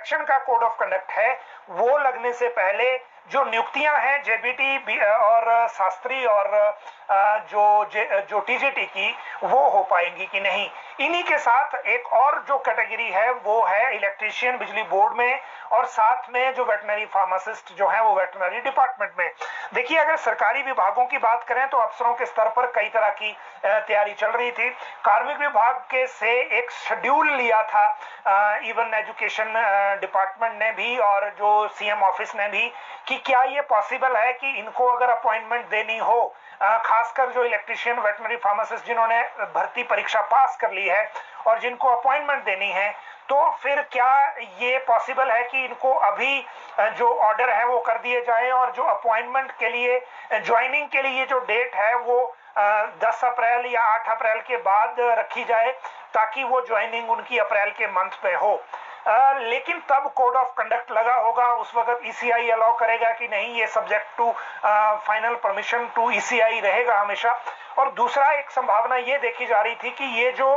Election का code of conduct है वो लगने से पहले जो नियुक्तियां हैं जेबीटी और शास्त्री और जो टीजीटी की वो हो पाएंगी कि नहीं। इन्हीं के साथ एक और जो कैटेगरी है वो है इलेक्ट्रीशियन बिजली बोर्ड में, और साथ में जो वेटनरी फार्मासिस्ट जो है वो वेटनरी डिपार्टमेंट में। देखिए, अगर सरकारी विभागों की बात करें तो अफसरों के स्तर पर कई तरह की तैयारी चल रही थी। कार्मिक विभाग के से एक शेड्यूल लिया था इवन एजुकेशन डिपार्टमेंट ने भी और जो सीएम ऑफिस ने भी, कि क्या ये पॉसिबल है कि इनको अगर अपॉइंटमेंट देनी हो, खासकर जो इलेक्ट्रीशियन वेटनरी फार्मासिस्ट जिन्होंने भर्ती परीक्षा पास कर ली है और जिनको अपॉइंटमेंट देनी है, तो फिर क्या ये पॉसिबल है कि इनको अभी जो ऑर्डर है वो कर दिए जाए और जो अपॉइंटमेंट के लिए ज्वाइनिंग के लिए जो डेट है वो 10 अप्रैल या 8 अप्रैल के बाद रखी जाए, ताकि वो ज्वाइनिंग उनकी अप्रैल के मंथ पे हो। लेकिन तब कोड ऑफ कंडक्ट लगा होगा, उस वक्त ईसीआई अलाउ करेगा कि नहीं, ये subject to final permission to ECI रहेगा हमेशा। और दूसरा एक संभावना ये देखी जा रही थी कि ये जो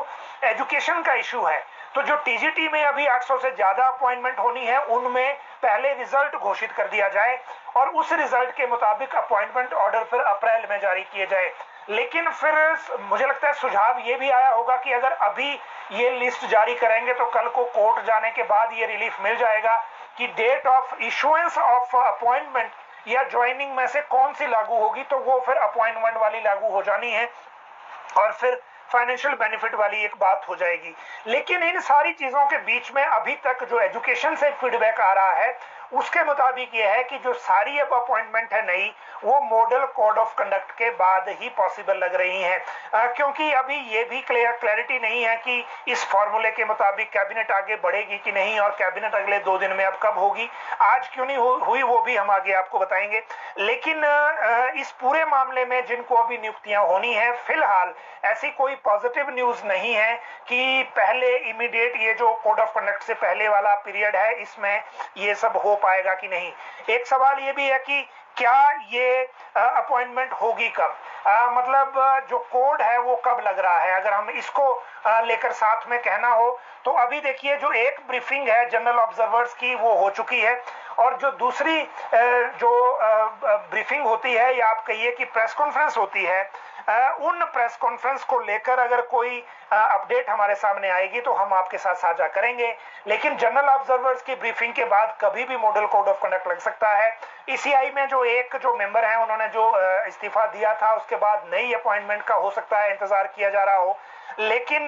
एजुकेशन का इशू है, तो जो टीजीटी में अभी 800 से ज्यादा अपॉइंटमेंट होनी है उनमें पहले रिजल्ट घोषित कर दिया जाए और उस रिजल्ट के मुताबिक अपॉइंटमेंट ऑर्डर फिर अप्रैल में जारी किए जाए। लेकिन फिर मुझे लगता है सुझाव ये भी आया होगा कि अगर अभी ये लिस्ट जारी करेंगे तो कल को कोर्ट जाने के बाद ये रिलीफ मिल जाएगा कि date of issuance of appointment या ज्वाइनिंग में से कौन सी लागू होगी, तो वो फिर अपॉइंटमेंट वाली लागू हो जानी है और फिर फाइनेंशियल बेनिफिट वाली एक बात हो जाएगी। लेकिन इन सारी चीजों के बीच में अभी तक जो एजुकेशन से फीडबैक आ रहा है उसके मुताबिक यह है कि जो सारी अब अपॉइंटमेंट है नई, वो मॉडल कोड ऑफ कंडक्ट के बाद ही पॉसिबल लग रही हैं, क्योंकि अभी ये भी क्लैरिटी नहीं है कि इस फॉर्मूले के मुताबिक कैबिनेट आगे बढ़ेगी कि नहीं, और कैबिनेट अगले 2 दिन में अब कब होगी, आज क्यों नहीं हुई वो भी हम आगे आपको बताएंगे। लेकिन इस पूरे मामले में जिनको अभी नियुक्तियां होनी है, फिलहाल ऐसी कोई पॉजिटिव न्यूज नहीं है कि पहले इमीडिएट ये जो कोड ऑफ कंडक्ट से पहले वाला पीरियड है इसमें ये सब हो पाएगा कि नहीं। एक सवाल ये भी है कि क्या ये अपॉइंटमेंट होगी कब, मतलब जो कोड है वो कब लग रहा है, अगर हम इसको लेकर साथ में कहना हो तो अभी देखिए जो एक ब्रीफिंग है जनरल ऑब्जर्वर्स की वो हो चुकी है, और जो दूसरी जो ब्रीफिंग होती है या आप कहिए कि प्रेस कॉन्फ्रेंस होती है, उन प्रेस कॉन्फ्रेंस को लेकर अगर कोई अपडेट हमारे सामने आएगी तो हम आपके साथ साझा करेंगे। लेकिन जनरल ऑब्जर्वर्स की ब्रीफिंग के बाद कभी भी मॉडल कोड ऑफ कंडक्ट लग सकता है। ईसीआई में जो मेंबर हैं उन्होंने जो इस्तीफा दिया था उसके बाद नई अपॉइंटमेंट का हो सकता है इंतजार किया जा रहा हो, लेकिन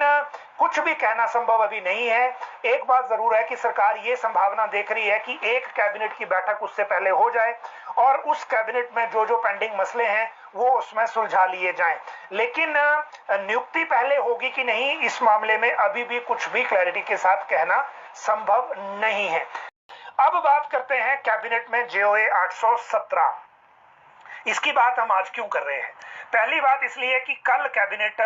कुछ भी कहना संभव अभी नहीं है। एक बात जरूर है कि सरकार ये संभावना देख रही है कि एक कैबिनेट की बैठक उससे पहले हो जाए और उस कैबिनेट में जो जो पेंडिंग मसले हैं वो उसमें सुलझा लिए जाएं। लेकिन नियुक्ति पहले होगी कि नहीं, इस मामले में अभी भी कुछ भी क्लैरिटी के साथ कहना संभव नहीं है। अब बात करते हैं कैबिनेट में जेओए 817। इसकी बात हम आज क्यों कर रहे हैं? पहली बात इसलिए कि कल कैबिनेट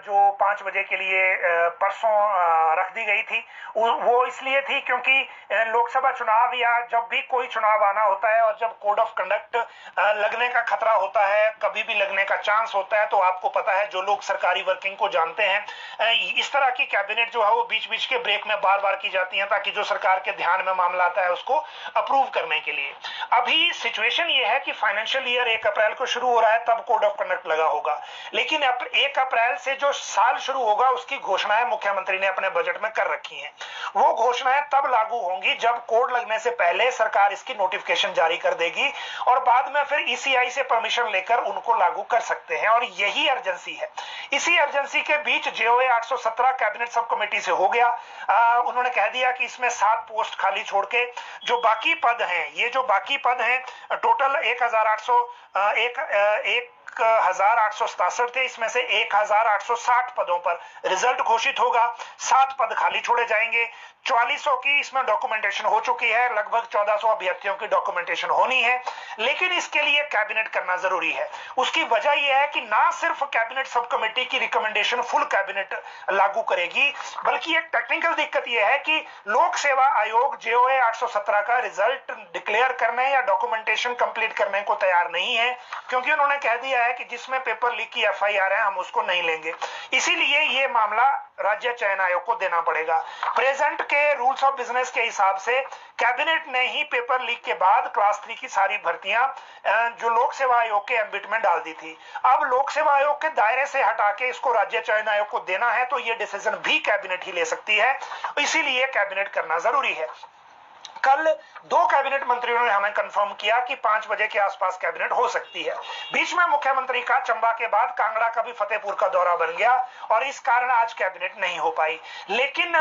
जो 5 बजे के लिए परसों रख दी गई थी, वो इसलिए थी क्योंकि लोकसभा चुनाव या जब भी कोई चुनाव आना होता है और जब कोड ऑफ कंडक्ट लगने का खतरा होता है, कभी भी लगने का चांस होता है, तो आपको पता है जो लोग सरकारी वर्किंग को जानते हैं, इस तरह की कैबिनेट जो है वो बीच बीच के ब्रेक में बार बार की जाती है ताकि जो सरकार के ध्यान में मामला आता है उसको अप्रूव करने के लिए। अभी सिचुएशन ये है कि फाइनेंशियल ईयर 1 अप्रैल को शुरू हो रहा है, तब कोड ऑफ कंडक्ट लगा होगा, लेकिन 1 अप्रैल से जो साल शुरू होगा उसकी घोषणाएं मुख्यमंत्री ने अपने बजट में कर रखी हैं। वो घोषणाएं तब लागू होंगी जब कोड लगने से पहले सरकार इसकी नोटिफिकेशन जारी कर देगी और बाद में फिर ईसीआई से परमिशन लेकर उनको लागू कर सकते हैं, और यही अर्जेंसी है। इसी अर्जेंसी के बीच जेओए 817 कैबिनेट सब कमेटी से हो गया। उन्होंने कह दिया कि इसमें 7 पोस्ट खाली छोड़ के जो बाकी पद हैं, ये जो बाकी पद हैं टोटल 1867 थे, इसमें से 1860 पदों पर रिजल्ट घोषित होगा, 7 पद खाली छोड़े जाएंगे। 4400 की इसमें डॉक्यूमेंटेशन हो चुकी है, लगभग 1400 अभ्यर्थियों की डॉक्यूमेंटेशन होनी है, लेकिन इसके लिए कैबिनेट करना जरूरी है। उसकी वजह यह है कि ना सिर्फ कैबिनेट सब कमेटी की रिकमेंडेशन फुल कैबिनेट लागू करेगी, बल्कि एक टेक्निकल दिक्कत यह है कि लोक सेवा आयोग जेओए 817 का रिजल्ट डिक्लेयर करने या डॉक्यूमेंटेशन कंप्लीट करने को तैयार नहीं है, क्योंकि उन्होंने कह दिया है कि जिसमें पेपर लीक की एफआईआर है हम उसको नहीं लेंगे। इसीलिए ये मामला राज्य चयन आयोग को देना पड़ेगा। प्रेजेंट के रूल्स ऑफ बिजनेस के हिसाब से कैबिनेट ने ही पेपर लीक के बाद क्लास 3 की सारी भर्तियां जो लोक सेवा आयोग के एम्बिट में डाल दी थी। अब लोक सेवा आयोग के दायरे से हटा के इसको राज्य चयन आयोग को देना है तो यह डिसीजन भी कैबिनेट ही ले सकती है, इसीलिए कैबिनेट करना जरूरी है। कल 2 कैबिनेट मंत्रियों ने हमें कंफर्म किया कि 5 बजे के आसपास कैबिनेट हो सकती है। बीच में मुख्यमंत्री का चंबा के बाद कांगड़ा का भी फतेहपुर का दौरा बन गया और इस कारण आज कैबिनेट नहीं हो पाई। लेकिन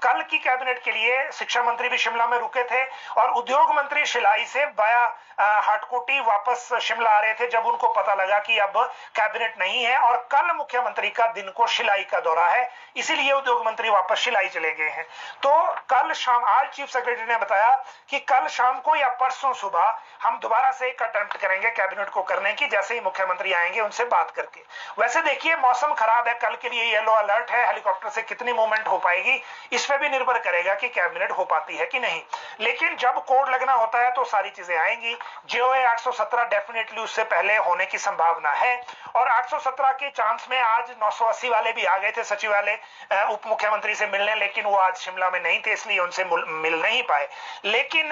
कल की कैबिनेट के लिए शिक्षा मंत्री भी शिमला में रुके थे और उद्योग मंत्री शिलाई से बाया हाटकोटी वापस शिमला आ रहे थे जब उनको पता लगा कि अब कैबिनेट नहीं है और कल मुख्यमंत्री का दिन को शिलाई का दौरा है, इसीलिए उद्योग मंत्री वापस शिलाई चले गए हैं। तो कल शाम, आज चीफ सेक्रेटरी ने बताया कि कल शाम को या परसों सुबह हम दोबारा से एक अटेम्प्ट करेंगे कैबिनेट को करने की, जैसे ही मुख्यमंत्री आएंगे उनसे बात करके। वैसे देखिए मौसम खराब है, कल के लिए येलो अलर्ट है, हेलीकॉप्टर से कितनी मूवमेंट हो पाएगी इस पे भी निर्भर करेगा कि कैबिनेट हो पाती है कि नहीं। लेकिन जब कोड लगना होता है तो सारी चीजें आएंगी। जीओए 817 डेफिनेटली उससे पहले होने की संभावना है और 817 के चांस में आज 980 वाले भी आ गए थे सचिवालय उप मुख्यमंत्री से मिलने, लेकिन वो आज शिमला में नहीं थे इसलिए उनसे मिल नहीं पाए। लेकिन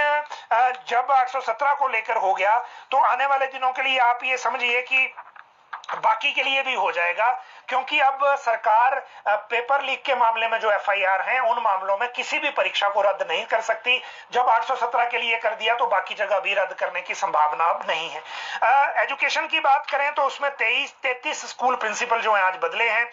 जब 817 को लेकर हो गया तो आने वाले दिनों के लिए आप ये समझिए कि बाकी के लिए भी हो जाएगा, क्योंकि अब सरकार पेपर लीक के मामले में जो एफआईआर हैं उन मामलों में किसी भी परीक्षा को रद्द नहीं कर सकती। जब 817 के लिए कर दिया तो बाकी जगह भी रद्द करने की संभावना अब नहीं है। एजुकेशन की बात करें तो उसमें 33 स्कूल प्रिंसिपल जो हैं आज बदले हैं।